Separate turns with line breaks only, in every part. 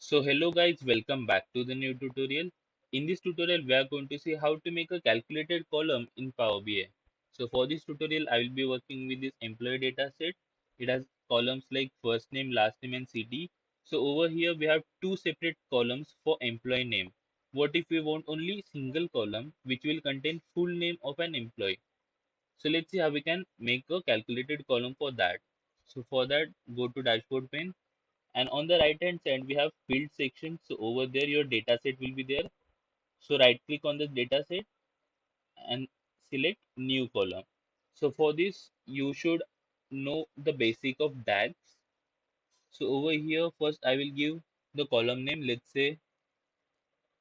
So hello guys, welcome back to the new tutorial. In this tutorial, we are going to see how to make a calculated column in Power BI. So for this tutorial, I will be working with this employee data set. It has columns like first name, last name and city. So over here, we have two separate columns for employee name. What if we want only single column which will contain full name of an employee? So let's see how we can make a calculated column for that. So for that, go to dashboard pane, and on the right hand side we have field section. So over there your data set will be there. So right click on the data set and select new column. So for this you should know the basic of DAX. So over here first I will give the column name, let's say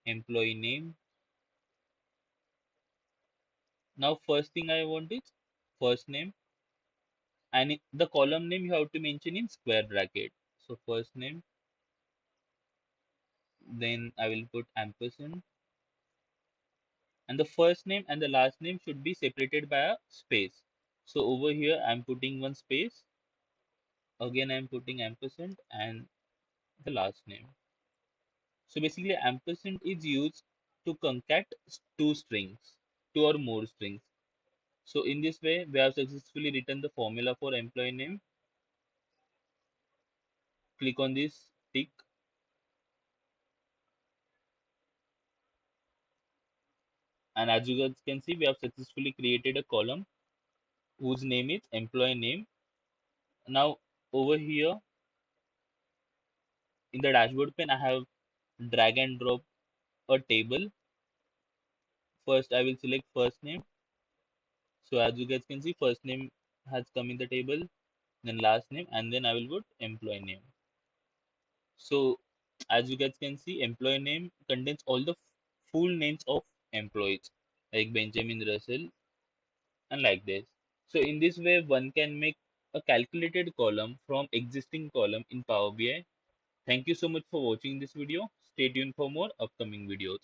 employee name. Now first thing I want is first name, and the column name you have to mention in square bracket. So first name, then I will put ampersand, and the first name and the last name should be separated by a space. So over here I'm putting one space, again I'm putting ampersand and the last name. So basically ampersand is used to concat two strings, two or more strings. So in this way we have successfully written the formula for employee name. Click on this tick, and as you guys can see we have successfully created a column whose name is employee name. Now over here in the dashboard pane I have drag and drop a table. First I will select first name. So as you guys can see first name has come in the table, then last name, and then I will put employee name. So as you guys can see employee name contains all the full names of employees like Benjamin Russell and like this. So in this way one can make a calculated column from existing column in Power BI. Thank you so much for watching this video. Stay tuned for more upcoming videos.